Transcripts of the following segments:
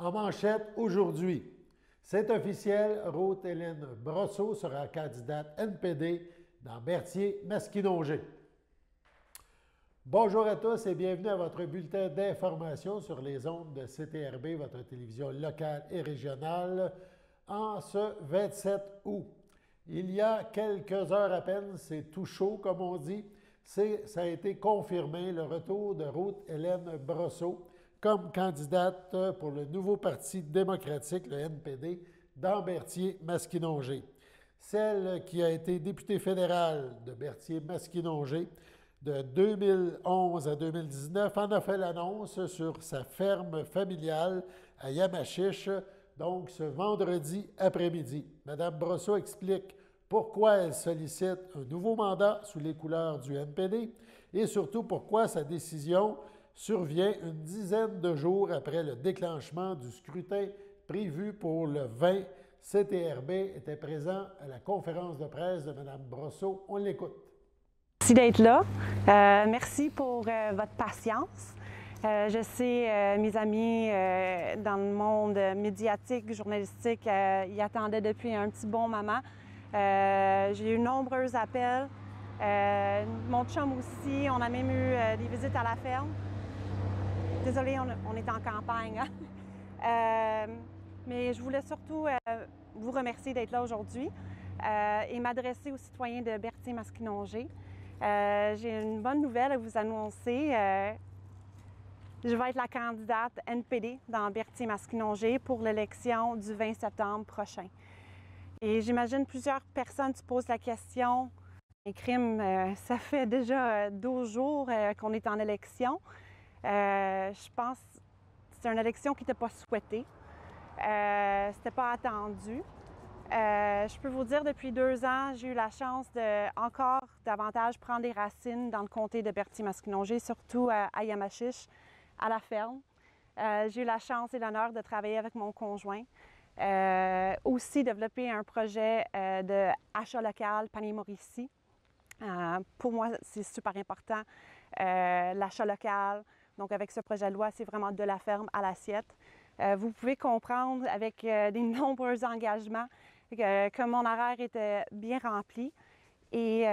En manchette aujourd'hui, c'est officiel, Ruth-Hélène Brosseau sera candidate NPD dans Berthier-Masquinongé. Bonjour à tous et bienvenue à votre bulletin d'information sur les ondes de CTRB, votre télévision locale et régionale, en ce 27 août. Il y a quelques heures à peine, c'est tout chaud comme on dit, ça a été confirmé le retour de Ruth-Hélène Brosseau comme candidate pour le nouveau Parti démocratique, le NPD, dans Berthier-Masquinongé. Celle qui a été députée fédérale de Berthier-Masquinongé de 2011 à 2019 en a fait l'annonce sur sa ferme familiale à Yamachiche, donc ce vendredi après-midi. Mme Brosseau explique pourquoi elle sollicite un nouveau mandat sous les couleurs du NPD et surtout pourquoi sa décision survient une dizaine de jours après le déclenchement du scrutin prévu pour le 20. CTRB était présent à la conférence de presse de Mme Brosseau. On l'écoute. Merci d'être là. Merci pour votre patience. Je sais, mes amis dans le monde médiatique, journalistique, y attendaient depuis un petit bon moment. J'ai eu nombreux appels. Mon chum aussi, on a même eu des visites à la ferme. Désolée, on est en campagne. Hein? Mais je voulais surtout vous remercier d'être là aujourd'hui et m'adresser aux citoyens de Berthier-Masquinongé. J'ai une bonne nouvelle à vous annoncer. Je vais être la candidate NPD dans Berthier-Masquinongé pour l'élection du 20 septembre prochain. Et j'imagine plusieurs personnes se posent la question, les crimes, ça fait déjà 12 jours qu'on est en élection. Je pense que c'est une élection qui n'était pas souhaitée. C'était pas attendu. Je peux vous dire, depuis 2 ans, j'ai eu la chance de encore davantage prendre des racines dans le comté de Berthier-Masquinongé, surtout à Yamachiche, à la ferme. J'ai eu la chance et l'honneur de travailler avec mon conjoint. Aussi développer un projet de achat local Panier-Mauricie. Pour moi, c'est super important, l'achat local. Donc, avec ce projet de loi, c'est vraiment de la ferme à l'assiette. Vous pouvez comprendre avec des nombreux engagements que mon horaire était bien rempli. Et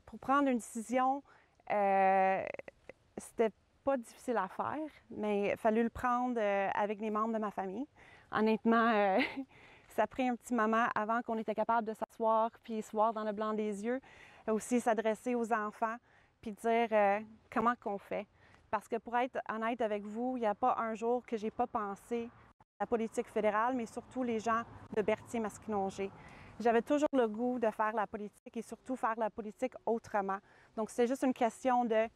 pour prendre une décision, c'était pas difficile à faire, mais il a fallu le prendre avec des membres de ma famille. Honnêtement, ça a pris un petit moment avant qu'on était capable de s'asseoir puis se voir dans le blanc des yeux. Aussi s'adresser aux enfants puis dire comment qu'on fait. Parce que pour être honnête avec vous, il n'y a pas un jour que j'ai pas pensé à la politique fédérale, mais surtout les gens de Berthier-Masquinongé. J'avais toujours le goût de faire la politique et surtout faire la politique autrement. Donc, c'est juste une question de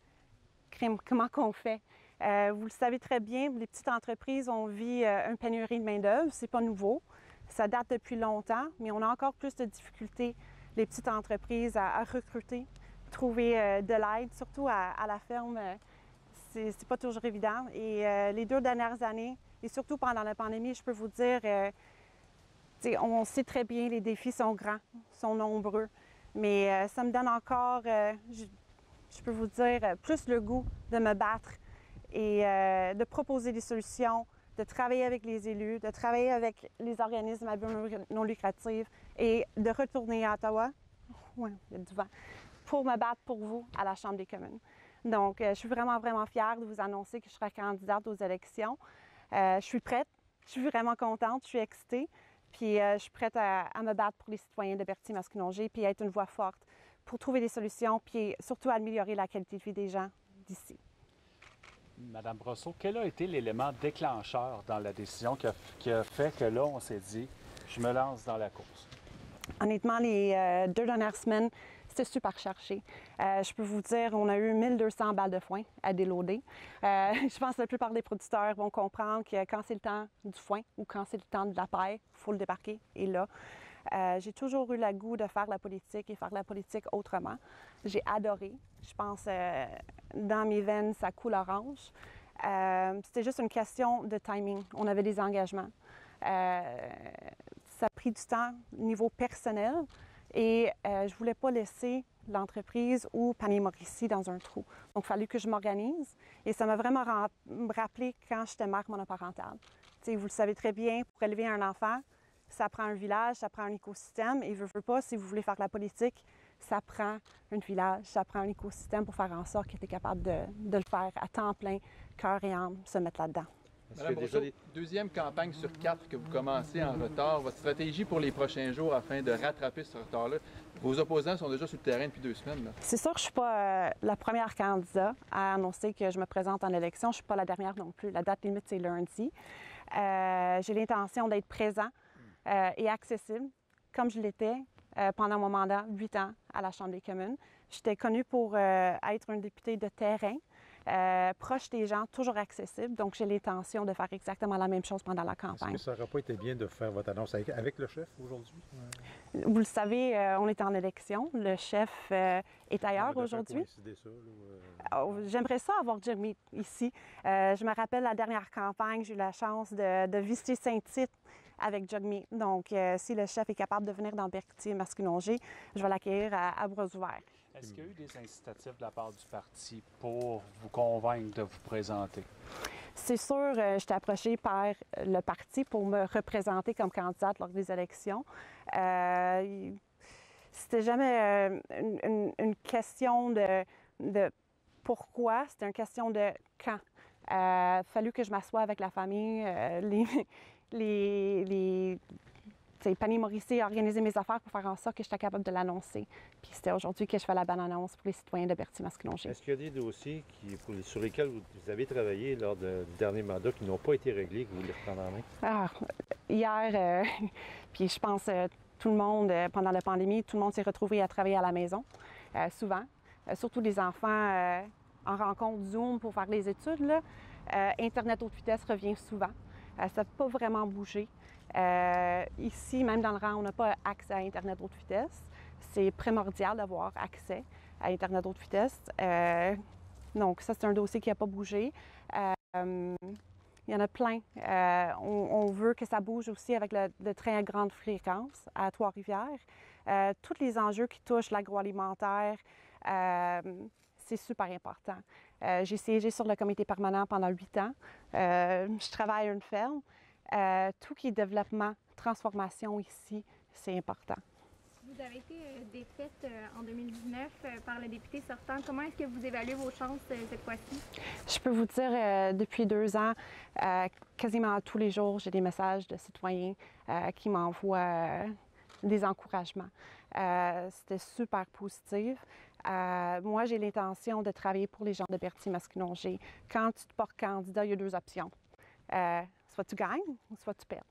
comment qu'on fait. Vous le savez très bien, les petites entreprises, on vit une pénurie de main-d'œuvre, c'est pas nouveau. Ça date depuis longtemps, mais on a encore plus de difficultés, les petites entreprises, à recruter, trouver de l'aide, surtout à la ferme. C'est pas toujours évident. Et les 2 dernières années, et surtout pendant la pandémie, je peux vous dire, on sait très bien, les défis sont grands, sont nombreux. Mais ça me donne encore, je peux vous dire, plus le goût de me battre et de proposer des solutions, de travailler avec les élus, de travailler avec les organismes à but non lucratif et de retourner à Ottawa, oui, il y a du vent, pour me battre pour vous à la Chambre des communes. Donc, je suis vraiment, vraiment fière de vous annoncer que je serai candidate aux élections. Je suis prête, je suis vraiment contente, je suis excitée, puis je suis prête à me battre pour les citoyens de Berthier-Masquinongé, puis à être une voix forte pour trouver des solutions, puis surtout améliorer la qualité de vie des gens d'ici. Madame Brosseau, quel a été l'élément déclencheur dans la décision qui a fait que là, on s'est dit, je me lance dans la course? Honnêtement, les 2 dernières semaines, c'était super cherché. Je peux vous dire, on a eu 1200 balles de foin à déloader. Je pense que la plupart des producteurs vont comprendre que quand c'est le temps du foin ou quand c'est le temps de la paille, il faut le débarquer. Et là, j'ai toujours eu le goût de faire la politique et faire la politique autrement. J'ai adoré. Je pense, dans mes veines, ça coule orange. C'était juste une question de timing. On avait des engagements. Ça a pris du temps au niveau personnel et je ne voulais pas laisser l'entreprise ou Panier-Mauricie dans un trou. Donc, il a fallu que je m'organise et ça m'a vraiment rappelé quand j'étais mère monoparentale. Vous le savez très bien, pour élever un enfant, ça prend un village, ça prend un écosystème. Et veut pas, si vous voulez faire de la politique, ça prend un village, ça prend un écosystème pour faire en sorte que tu es capable de le faire à temps plein, cœur et âme, se mettre là-dedans. Madame Brosseau, deuxième campagne sur 4 que vous commencez en retard. Votre stratégie pour les prochains jours afin de rattraper ce retard-là, vos opposants sont déjà sur le terrain depuis 2 semaines. C'est sûr que je ne suis pas la première candidate à annoncer que je me présente en élection. Je ne suis pas la dernière non plus. La date limite, c'est lundi. J'ai l'intention d'être présent et accessible, comme je l'étais pendant mon mandat, 8 ans à la Chambre des communes. J'étais connue pour être une députée de terrain, proche des gens, toujours accessible. Donc, j'ai l'intention de faire exactement la même chose pendant la campagne. Est-ce que ça n'aurait pas été bien de faire votre annonce avec le chef aujourd'hui? Vous le savez, on est en élection. Le chef est ailleurs aujourd'hui. J'aimerais ça avoir Jeremy ici. Je me rappelle la dernière campagne, j'ai eu la chance de visiter Saint-Tite avec Jeremy. Donc, si le chef est capable de venir dans Berthier-Masquinongé, je vais l'accueillir à bras ouverts. Est-ce qu'il y a eu des incitatifs de la part du parti pour vous convaincre de vous présenter? C'est sûr, je suis approchée par le parti pour me représenter comme candidate lors des élections. C'était jamais une question de pourquoi, c'était une question de quand. Il a fallu que je m'assoie avec la famille, Pani Morrissey a organisé mes affaires pour faire en sorte que j'étais capable de l'annoncer. Puis c'était aujourd'hui que je fais la bonne annonce pour les citoyens de Berthier-Masquinongé. Est-ce qu'il y a des dossiers sur lesquels vous avez travaillé lors du dernier mandat qui n'ont pas été réglés, que vous voulez reprendre en main? Hier, puis je pense tout le monde, pendant la pandémie, tout le monde s'est retrouvé à travailler à la maison, souvent. Surtout les enfants en rencontre Zoom pour faire les études. Là. Internet haute vitesse revient souvent. Ça n'a pas vraiment bougé. Ici, même dans le rang, on n'a pas accès à Internet haute vitesse. C'est primordial d'avoir accès à Internet haute vitesse. Donc, ça, c'est un dossier qui n'a pas bougé. Il y en a plein. On veut que ça bouge aussi avec le train à grande fréquence à Trois-Rivières. Tous les enjeux qui touchent l'agroalimentaire, c'est super important. J'ai siégé sur le comité permanent pendant 8 ans. Je travaille à une ferme. Tout qui est développement, transformation ici, c'est important. Vous avez été défaite en 2019 par le député sortant. Comment est-ce que vous évaluez vos chances cette fois-ci? Je peux vous dire, depuis 2 ans, quasiment tous les jours, j'ai des messages de citoyens qui m'envoient des encouragements. C'était super positif. Moi, j'ai l'intention de travailler pour les gens de Berthier-Masquinongé. Quand tu te portes candidat, il y a 2 options. Soit tu gagnes, soit tu perds.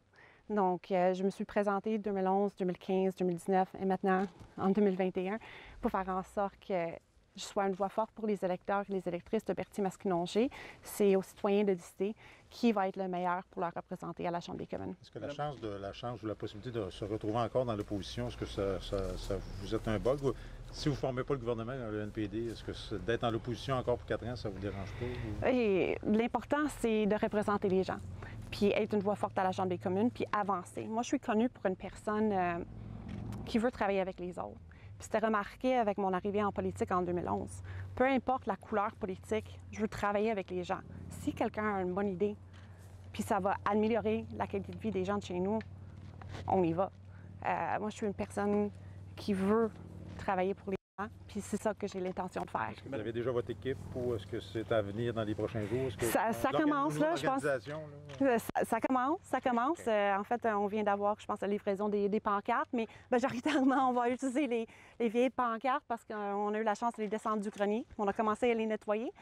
Donc, je me suis présentée 2011, 2015, 2019 et maintenant en 2021 pour faire en sorte que je sois une voix forte pour les électeurs et les électrices de Berthier-Masquinongé. C'est aux citoyens de décider qui va être le meilleur pour leur représenter à la Chambre des communes. Est-ce que la chance ou la possibilité de se retrouver encore dans l'opposition, est-ce que ça vous êtes un bug? Si vous ne formez pas le gouvernement, le NPD, est-ce que d'être dans l'opposition encore pour 4 ans, ça ne vous dérange pas? L'important, c'est de représenter les gens, puis être une voix forte à la Chambre des communes, puis avancer. Moi, je suis connue pour une personne qui veut travailler avec les autres. Puis c'était remarqué avec mon arrivée en politique en 2011. Peu importe la couleur politique, je veux travailler avec les gens. Si quelqu'un a une bonne idée, puis ça va améliorer la qualité de vie des gens de chez nous, on y va. Moi, je suis une personne qui veut travailler pour les gens, puis c'est ça que j'ai l'intention de faire. Vous avez déjà votre équipe ou est-ce que c'est à venir dans les prochains jours? Ça commence là, je pense. Ça commence. En fait, on vient d'avoir, je pense, la livraison des pancartes, mais majoritairement, on va utiliser les vieilles pancartes parce qu'on a eu la chance de les descendre du grenier. On a commencé à les nettoyer.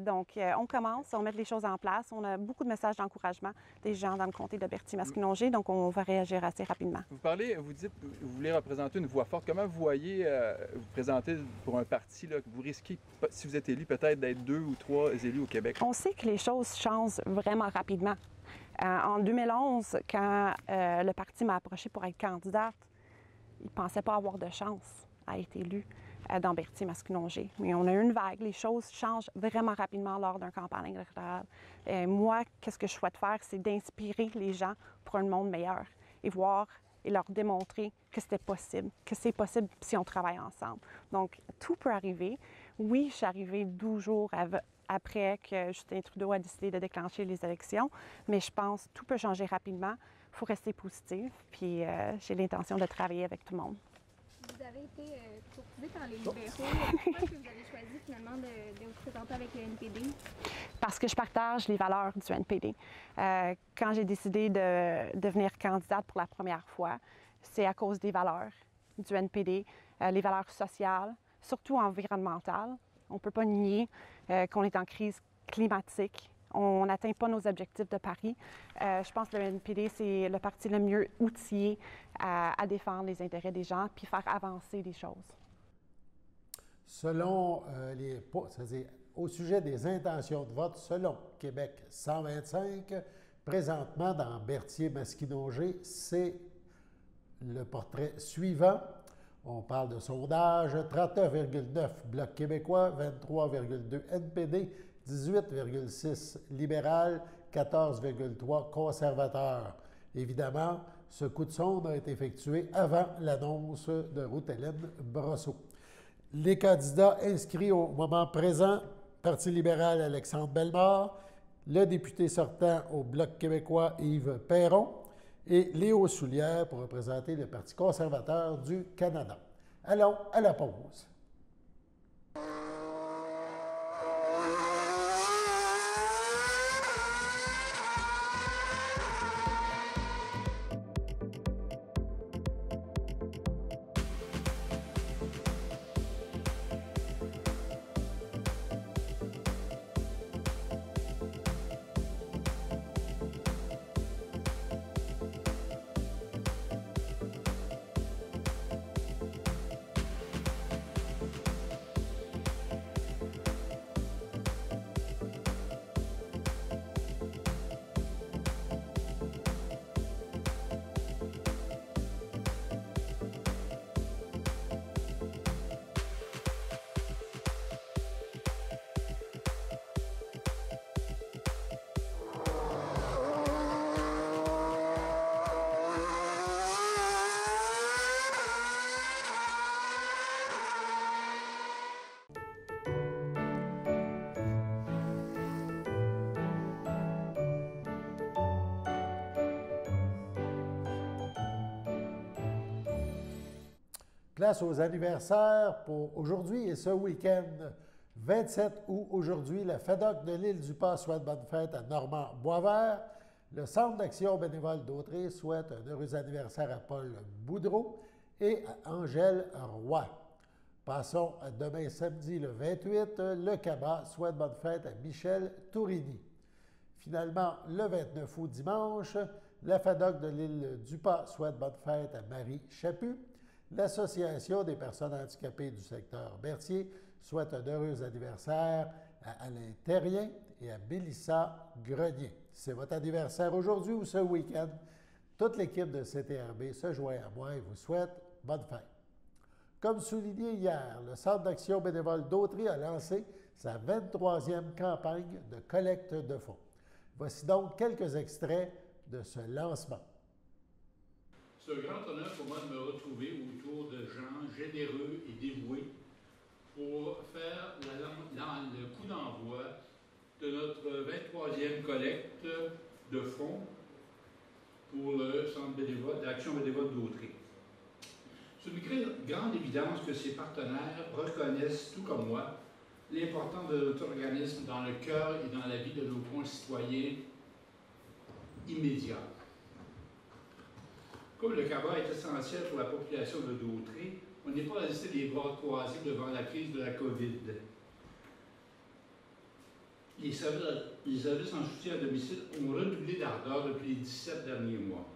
Donc, on commence, on met les choses en place. On a beaucoup de messages d'encouragement des gens dans le comté de Berthier-Masquinongé, donc on va réagir assez rapidement. Vous dites, vous voulez représenter une voix forte. Comment vous voyez vous présenter pour un parti là, que vous risquez, si vous êtes élu, peut-être d'être 2 ou 3 élus au Québec? On sait que les choses changent vraiment rapidement. En 2011, quand le parti m'a approché pour être candidate, il ne pensait pas avoir de chance à être élu dans Berthier-Masquinongé. Mais on a eu une vague. Les choses changent vraiment rapidement lors d'une campagne électorale. Moi, qu'est-ce que je souhaite faire, c'est d'inspirer les gens pour un monde meilleur et voir et leur démontrer que c'était possible, que c'est possible si on travaille ensemble. Donc, tout peut arriver. Oui, je suis arrivée 12 jours après que Justin Trudeau a décidé de déclencher les élections. Mais je pense que tout peut changer rapidement. Il faut rester positif. Puis j'ai l'intention de travailler avec tout le monde. Vous avez été courtisé par les libéraux. Pourquoi est-ce que vous avez choisi finalement de vous présenter avec le NPD? Parce que je partage les valeurs du NPD. Quand j'ai décidé de devenir candidate pour la première fois, c'est à cause des valeurs du NPD, les valeurs sociales, surtout environnementales. On ne peut pas nier qu'on est en crise climatique. On n'atteint pas nos objectifs de Paris. Je pense que le NPD, c'est le parti le mieux outillé à défendre les intérêts des gens puis faire avancer les choses. Selon c'est-à-dire au sujet des intentions de vote, selon Québec 125, présentement dans Berthier-Masquinongé, c'est le portrait suivant. On parle de sondage, 39,9 Bloc québécois, 23,2 NPD, 18,6 libéral, 14,3 conservateur. Évidemment, ce coup de sonde a été effectué avant l'annonce de Ruth-Hélène Brosseau. Les candidats inscrits au moment présent, Parti libéral Alexandre Bellemare, le député sortant au Bloc québécois Yves Perron et Léo Soulière pour représenter le Parti conservateur du Canada. Allons à la pause. Place aux anniversaires pour aujourd'hui et ce week-end. 27 août, aujourd'hui, la FEDOC de l'Île-du-Pas souhaite bonne fête à Normand Boisvert. Le Centre d'action bénévole d'Autrey souhaite un heureux anniversaire à Paul Boudreau et à Angèle Roy. Passons à demain samedi le 28. Le CABA souhaite bonne fête à Michel Tourini. Finalement, le 29 août dimanche, la FEDOC de l'Île-du-Pas souhaite bonne fête à Marie Chaput. L'Association des personnes handicapées du secteur Berthier souhaite un heureux anniversaire à Alain Terrien et à Mélissa Grenier. C'est votre anniversaire aujourd'hui ou ce week-end? Toute l'équipe de CTRB se joint à moi et vous souhaite bonne fête. Comme souligné hier, le Centre d'action bénévole d'Autrey a lancé sa 23e campagne de collecte de fonds. Voici donc quelques extraits de ce lancement. C'est un grand honneur pour moi de me retrouver autour de gens généreux et dévoués pour faire le coup d'envoi de notre 23e collecte de fonds pour le Centre d'action bénévole d'Autrey. C'est une grande évidence que ses partenaires reconnaissent, tout comme moi, l'importance de notre organisme dans le cœur et dans la vie de nos concitoyens immédiats. Comme le CABA est essentiel pour la population de Dautrey, on n'est pas resté les bras croisés devant la crise de la COVID. Les services en soutien à domicile ont redoublé d'ardeur depuis les 17 derniers mois.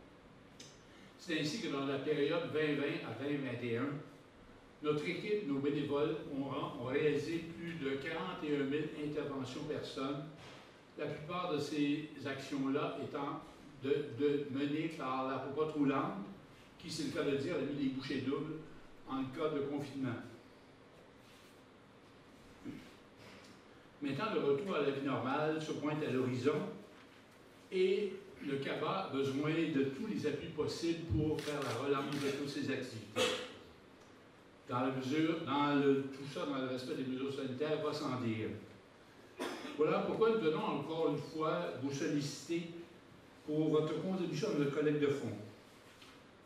C'est ainsi que dans la période 2020 à 2021, notre équipe, nos bénévoles, ont réalisé plus de 41 000 interventions personnes, la plupart de ces actions-là étant menées par la popote roulante, qui, c'est le cas de dire, a mis les bouchées doubles en cas de confinement. Maintenant, le retour à la vie normale se pointe à l'horizon et le CABA a besoin de tous les appuis possibles pour faire la relance de toutes ces activités. Tout ça dans le respect des mesures sanitaires, va sans dire. Voilà pourquoi nous tenons encore une fois vous solliciter pour votre contribution à notre collecte de fonds.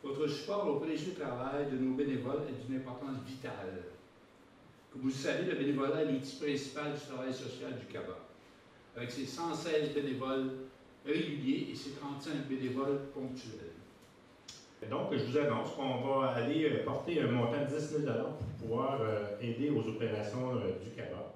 Votre support au précieux travail de nos bénévoles est d'une importance vitale. Comme vous le savez, le bénévolat est l'outil principal du travail social du CABA, avec ses 116 bénévoles réguliers et ses 35 bénévoles ponctuels. Donc, je vous annonce qu'on va aller porter un montant de 10 000 pour pouvoir aider aux opérations du CABA.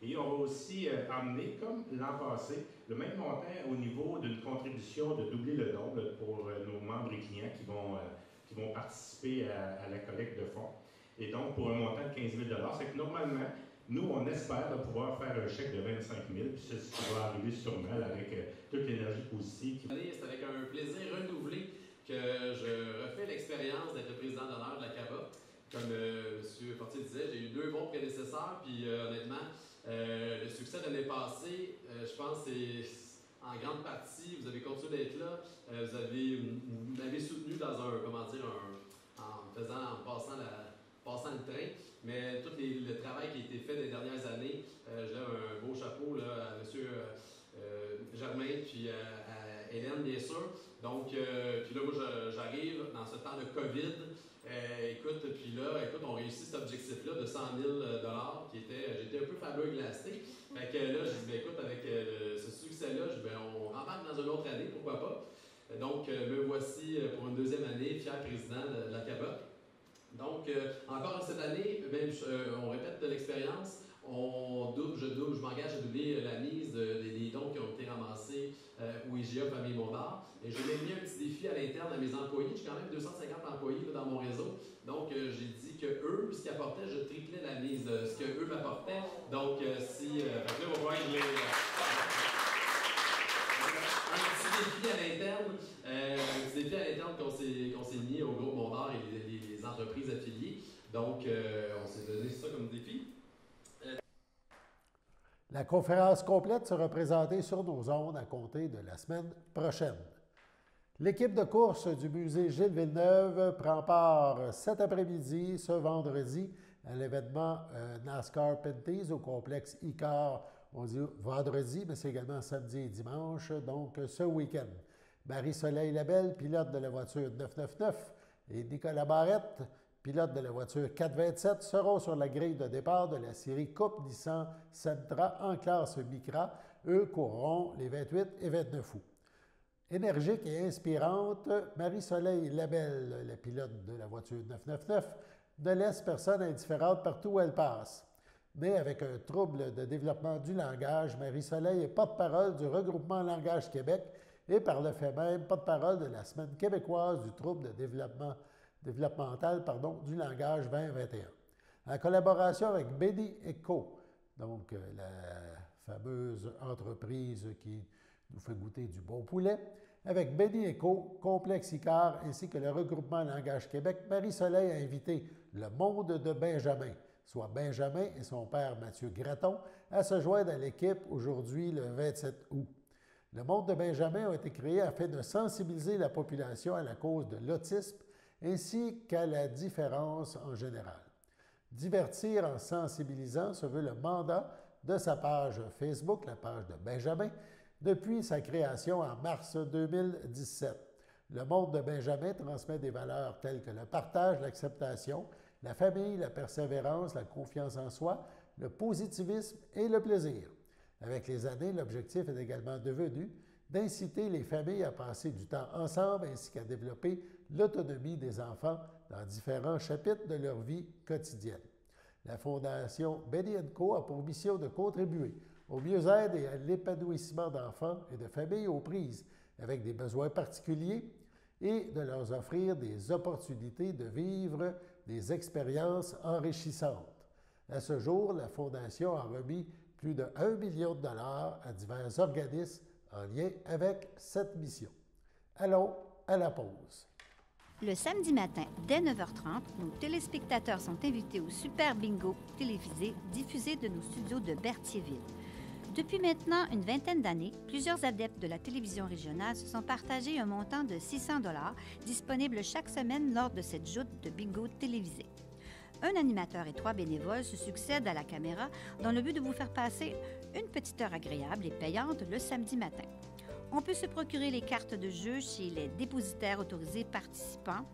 Et on va aussi emmener, comme l'an passé, le même montant au niveau d'une contribution de doubler le nombre pour nos membres et clients qui vont participer à la collecte de fonds. Et donc, pour un montant de 15 000 c'est que normalement, nous, on espère pouvoir faire un chèque de 25 000, puis c'est ce qui va arriver sûrement avec toute l'énergie positive. C'est avec un plaisir renouvelé que je refais l'expérience d'être le président d'honneur de la CABA. Comme M. Fortier disait, j'ai eu 2 bons prédécesseurs, puis honnêtement, le succès de l'année passée, je pense que c'est en grande partie, vous avez continué d'être là, vous m'avez soutenu dans en passant le train, mais tout le travail qui a été fait des dernières années, je lève un beau chapeau là, à M. Germain, puis à Hélène, bien sûr. Donc, puis là, moi, j'arrive dans ce temps de COVID. On réussit cet objectif-là de 100 000 qui était, j'étais un peu fabuleux glacé. Fait que là, j'ai dit, écoute, avec ce succès-là, on rembarque dans une autre année, pourquoi pas. Donc, me voici pour une 2e année, fier président de la CABA. Donc, encore cette année, même, on répète de l'expérience. Je m'engage à doubler la mise des dons qui ont été ramassés au IGA Famille Mondard. Et je m'ai mis un petit défi à l'interne à mes employés. J'ai quand même 250 employés là, dans mon réseau. Donc, j'ai dit que eux, ce qu'ils apportaient, je triplais la mise de ce qu'eux m'apportaient. Donc, un petit défi à l'interne qu'on s'est mis au groupe Mondard et les entreprises affiliées. Donc, on s'est donné ça comme défi. La conférence complète sera présentée sur nos ondes à compter de la semaine prochaine. L'équipe de course du musée Gilles Villeneuve prend part cet après-midi, ce vendredi, à l'événement NASCAR Pinty's au complexe ICAR. On dit vendredi, mais c'est également samedi et dimanche, donc ce week-end. Marie-Soleil Labelle, pilote de la voiture 999, et Nicolas Barrette, pilote de la voiture 427, seront sur la grille de départ de la série Coupe Nissan Sentra en classe Micra. Eux courront les 28 et 29 août. Énergique et inspirante, Marie-Soleil Labelle, la pilote de la voiture 999, ne laisse personne indifférente partout où elle passe. Mais avec un trouble de développement du langage, Marie-Soleil est porte-parole du regroupement Langage Québec et par le fait même porte-parole de la Semaine québécoise du trouble de développemental du langage 2021. En collaboration avec Béni & Co., donc la fameuse entreprise qui nous fait goûter du bon poulet, avec Béni & Co., Complexe Icar, ainsi que le regroupement Langage Québec, Marie-Soleil a invité le monde de Benjamin, soit Benjamin et son père Mathieu Gratton, à se joindre à l'équipe aujourd'hui le 27 août. Le monde de Benjamin a été créé afin de sensibiliser la population à la cause de l'autisme ainsi qu'à la différence en général. Divertir en sensibilisant se veut le mandat de sa page Facebook, la page de Benjamin, depuis sa création en mars 2017. Le monde de Benjamin transmet des valeurs telles que le partage, l'acceptation, la famille, la persévérance, la confiance en soi, le positivisme et le plaisir. Avec les années, l'objectif est également devenu d'inciter les familles à passer du temps ensemble ainsi qu'à développer l'autonomie des enfants dans différents chapitres de leur vie quotidienne. La Fondation Béni & Co. a pour mission de contribuer au mieux-être et à l'épanouissement d'enfants et de familles aux prises avec des besoins particuliers et de leur offrir des opportunités de vivre des expériences enrichissantes. À ce jour, la Fondation a remis plus de 1 million de dollars à divers organismes en lien avec cette mission. Allons à la pause. Le samedi matin, dès 9h30, nos téléspectateurs sont invités au Super Bingo télévisé diffusé de nos studios de Berthierville. Depuis maintenant une vingtaine d'années, plusieurs adeptes de la télévision régionale se sont partagés un montant de 600 $ disponible chaque semaine lors de cette joute de bingo télévisé. Un animateur et 3 bénévoles se succèdent à la caméra dans le but de vous faire passer Une petite heure agréable et payante le samedi matin. On peut se procurer les cartes de jeu chez les dépositaires autorisés participants,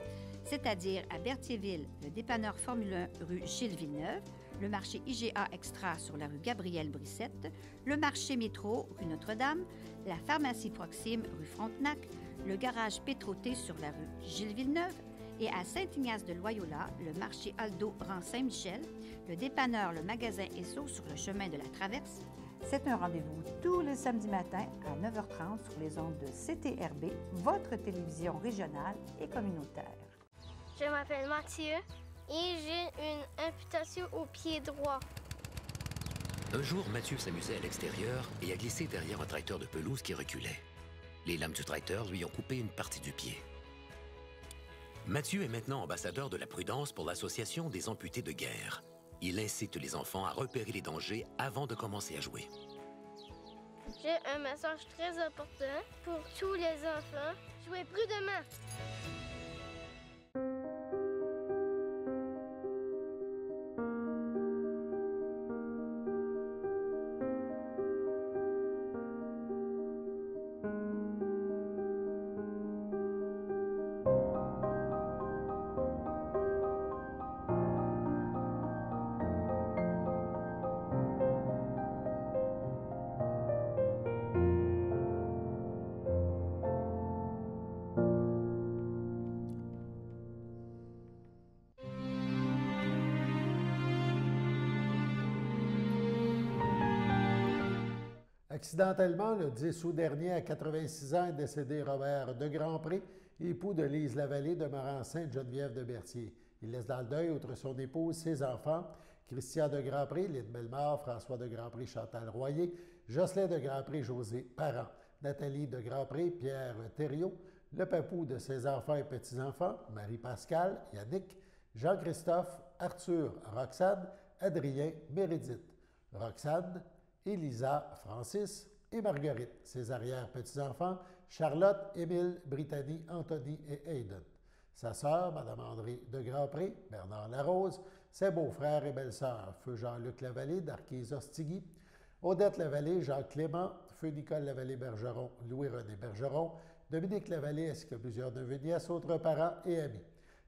c'est-à-dire à Berthierville, le dépanneur Formule 1 rue Gilles Villeneuve, le marché IGA Extra sur la rue Gabrielle Brissette, le marché Métro rue Notre-Dame, la pharmacie Proxime rue Frontenac, le garage Pétroté sur la rue Gilles Villeneuve et à Saint-Ignace de Loyola, le marché Aldo rang Saint-Michel, le dépanneur Le Magasin Esso sur le chemin de la Traverse. C'est un rendez-vous tous les samedis matins à 9h30 sur les ondes de CTRB, votre télévision régionale et communautaire. Je m'appelle Mathieu et j'ai une amputation au pied droit. Un jour, Mathieu s'amusait à l'extérieur et a glissé derrière un tracteur de pelouse qui reculait. Les lames du tracteur lui ont coupé une partie du pied. Mathieu est maintenant ambassadeur de la prudence pour l'Association des amputés de guerre. Il incite les enfants à repérer les dangers avant de commencer à jouer. J'ai un message très important pour tous les enfants. Jouez prudemment! Accidentellement, le 10 août dernier, à 86 ans, est décédé Robert de Grandpré, époux de Lise Lavallée, demeurant Sainte-Geneviève de Berthier. Il laisse dans le deuil, outre son épouse, ses enfants, Christian de Grandpré, Lynne Bellemare, François de Grandpré, Chantal Royer, Jocelyn de Grandpré, José Parent, Nathalie de Grandpré, Pierre Thériault, le papou de ses enfants et petits-enfants, Marie-Pascale, Yannick, Jean-Christophe, Arthur, Roxane, Adrien, Mérédith, Roxane, Élisa, Francis et Marguerite, ses arrière-petits-enfants, Charlotte, Émile, Brittany, Anthony et Hayden. Sa sœur, Mme André de Grandpré, Bernard Larose, ses beaux-frères et belles-sœurs, feu Jean-Luc Lavallée d'Arquise-Ostigui, Odette Lavallée, Jacques Clément, feu Nicole Lavallée-Bergeron, Louis-René Bergeron, Dominique Lavallée ainsi que plusieurs neveux, nièces, autres parents et amis.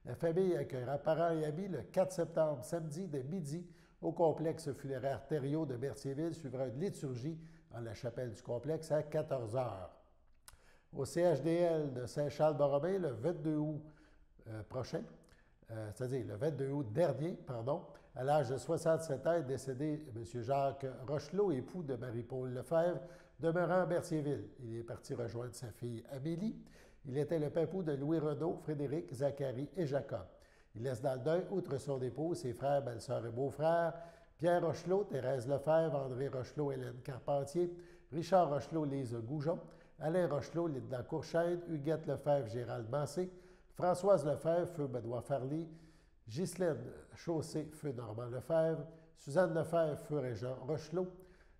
La famille accueillera parents et amis le 4 septembre, samedi, dès midi, au complexe funéraire Thériault de Berthierville, suivra une liturgie en la chapelle du complexe à 14 h. Au CHDL de Saint-Charles-Borromée, le 22 août prochain, c'est-à-dire le 22 août dernier, à l'âge de 67 ans, est décédé M. Jacques Rochelot, époux de Marie-Paul Lefebvre, demeurant à Berthierville. Il est parti rejoindre sa fille Amélie. Il était le papou de Louis Renaud, Frédéric, Zacharie et Jacob. Il laisse dans le deuil, outre son épouse, ses frères, belles-sœurs et beaux-frères, Pierre Rochelot, Thérèse Lefebvre, André Rochelot, Hélène Carpentier, Richard Rochelot, Lise Goujon, Alain Rochelot, Linda Courchaine, Huguette Lefebvre, Gérald Massé, Françoise Lefebvre, feu Benoît Farly, Ghislaine Chaussé, feu Normand Lefebvre, Suzanne Lefebvre, feu Régent Rochelot,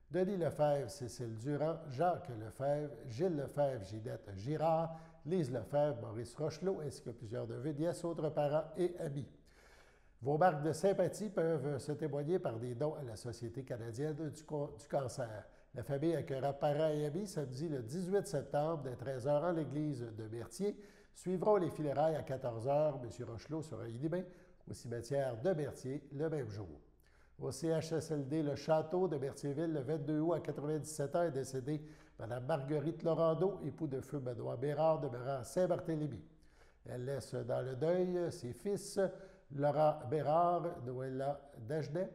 Denis Lefebvre, Cécile Durand, Jacques Lefebvre, Gilles Lefebvre, Ginette Girard, Lise Lefebvre, Maurice Rochelot, ainsi que plusieurs neveux, nièces, autres parents et amis. Vos marques de sympathie peuvent se témoigner par des dons à la Société canadienne du cancer. La famille accueillera parents et amis samedi le 18 septembre dès 13 h en l'église de Berthier. Suivront les funérailles à 14 h. M. Rochelot sera inhumé au cimetière de Berthier le même jour. Au CHSLD Le Château de Berthierville, le 22 août à 97 ans, est décédée Mme Marguerite Laurando, époux de feu Benoît Bérard, demeurant à Saint-Barthélemy. Elle laisse dans le deuil ses fils Laurent Bérard, Noëlla Dagenet,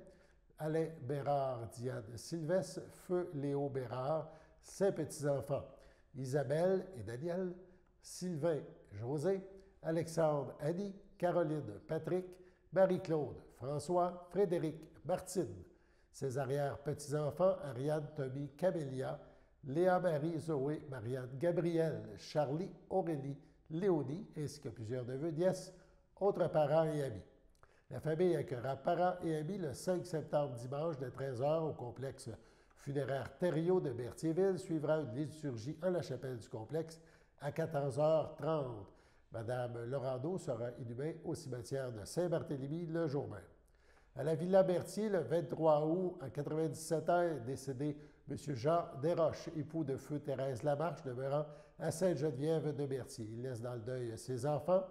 Alain Bérard, Diane Sylvestre, feu Léo Bérard, ses petits-enfants Isabelle et Daniel, Sylvain José, Alexandre Annie, Caroline Patrick, Marie-Claude François, Frédéric Martine, ses arrière-petits-enfants Ariane, Tommy, Camélia, Léa-Marie, Zoé, Marianne, Gabrielle, Charlie, Aurélie, Léonie, ainsi que plusieurs neveux, nièces, autres parents et amis. La famille accueillera parents et amis le 5 septembre dimanche de 13 h au complexe funéraire Thériault de Berthierville. Suivra une liturgie en la chapelle du complexe à 14 h 30. Madame Laurando sera inhumée au cimetière de Saint-Barthélemy le jour même. À la Villa Berthier, le 23 août, à 97 ans, est décédé M. Jean Desroches, époux de feu Thérèse Lamarche, demeurant à Sainte-Geneviève-de-Berthier. Il laisse dans le deuil ses enfants,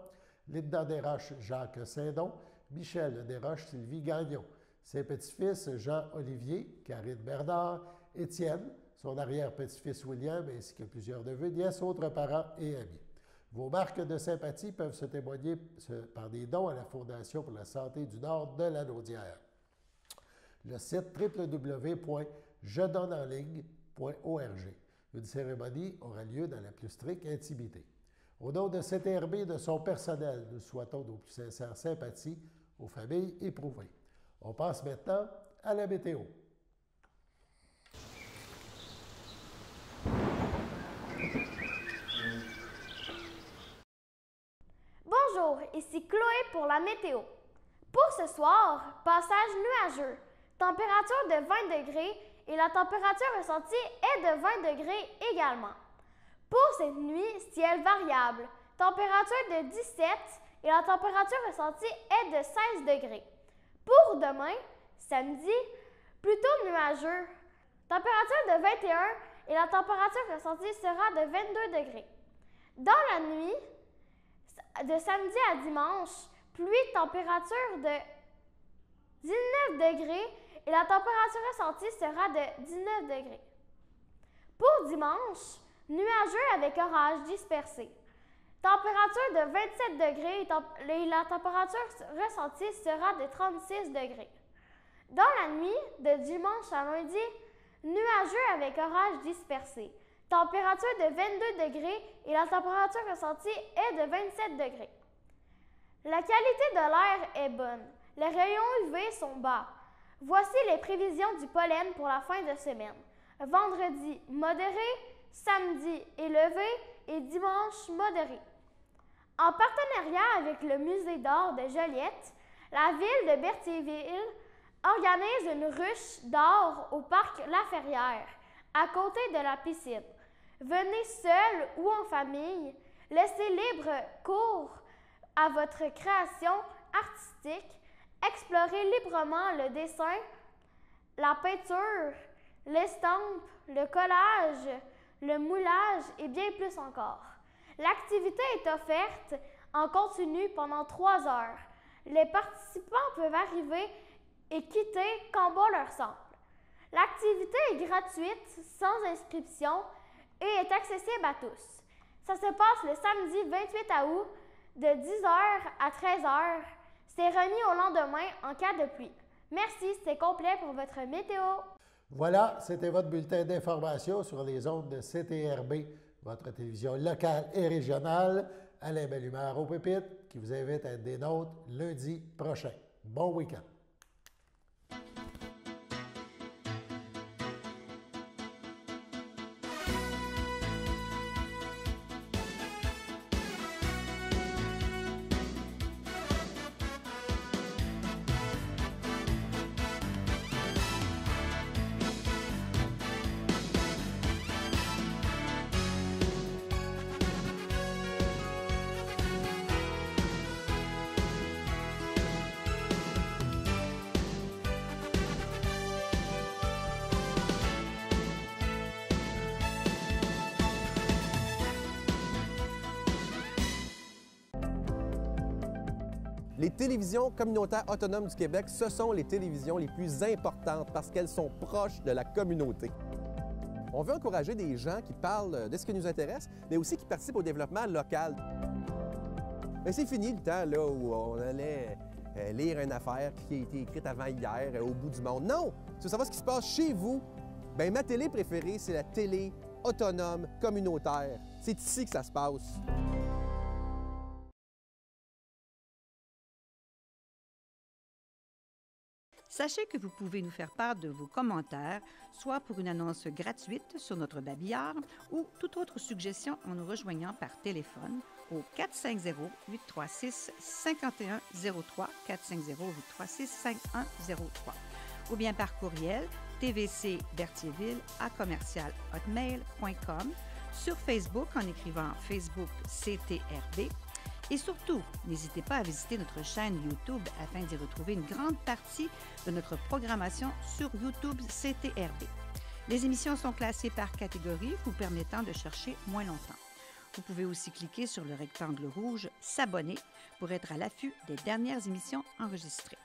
Linda Desroches, Jacques Saindon, Michel Desroches, Sylvie Gagnon, ses petits-fils Jean-Olivier, Karine Bernard, Étienne, son arrière-petit-fils William, ainsi que plusieurs neveux, nièces, autres parents et amis. Vos marques de sympathie peuvent se témoigner par des dons à la Fondation pour la santé du Nord de la Naudière. Le site www.jedonenenligne.org. Une cérémonie aura lieu dans la plus stricte intimité. Au nom de CTRB et de son personnel, nous souhaitons nos plus sincères sympathies aux familles éprouvées. On passe maintenant à la météo. Bonjour, ici Chloé pour la météo. Pour ce soir, passage nuageux, température de 20 degrés et la température ressentie est de 20 degrés également. Pour cette nuit, ciel variable, température de 17 et la température ressentie est de 16 degrés. Pour demain, samedi, plutôt nuageux, température de 21 et la température ressentie sera de 22 degrés. Dans la nuit, de samedi à dimanche, pluie, température de 19 degrés et la température ressentie sera de 19 degrés. Pour dimanche, nuageux avec orage dispersé. Température de 27 degrés et la température ressentie sera de 36 degrés. Dans la nuit, de dimanche à lundi, nuageux avec orage dispersé. Température de 22 degrés et la température ressentie est de 27 degrés. La qualité de l'air est bonne. Les rayons UV sont bas. Voici les prévisions du pollen pour la fin de semaine. Vendredi, modéré, samedi, élevé et dimanche, modéré. En partenariat avec le Musée d'art de Joliette, la ville de Berthierville organise une ruche d'or au parc La Ferrière, à côté de la piscine. Venez seul ou en famille, laissez libre cours à votre création artistique, explorez librement le dessin, la peinture, l'estampe, le collage, le moulage et bien plus encore. L'activité est offerte en continu pendant 3 heures. Les participants peuvent arriver et quitter quand bon leur semble. L'activité est gratuite, sans inscription et est accessible à tous. Ça se passe le samedi 28 août de 10h à 13h. C'est remis au lendemain en cas de pluie. Merci, c'est complet pour votre météo. Voilà, c'était votre bulletin d'information sur les ondes de CTRB, votre télévision locale et régionale. Alain Bellumeur au pupitre, qui vous invite à être des nôtres lundi prochain. Bon week-end. Les télévisions communautaires autonomes du Québec, ce sont les télévisions les plus importantes parce qu'elles sont proches de la communauté. On veut encourager des gens qui parlent de ce qui nous intéresse, mais aussi qui participent au développement local. Mais c'est fini le temps là, où on allait lire une affaire qui a été écrite avant hier au bout du monde. Non! Si vous savez ce qui se passe chez vous, bien, ma télé préférée, c'est la télé autonome communautaire. C'est ici que ça se passe. Sachez que vous pouvez nous faire part de vos commentaires, soit pour une annonce gratuite sur notre babillard ou toute autre suggestion en nous rejoignant par téléphone au 450-836-5103, 450-836-5103, ou bien par courriel tvcberthierville@hotmail.com, sur Facebook en écrivant Facebook CTRB. Et surtout, n'hésitez pas à visiter notre chaîne YouTube afin d'y retrouver une grande partie de notre programmation sur YouTube CTRB. Les émissions sont classées par catégorie, vous permettant de chercher moins longtemps. Vous pouvez aussi cliquer sur le rectangle rouge « S'abonner » pour être à l'affût des dernières émissions enregistrées.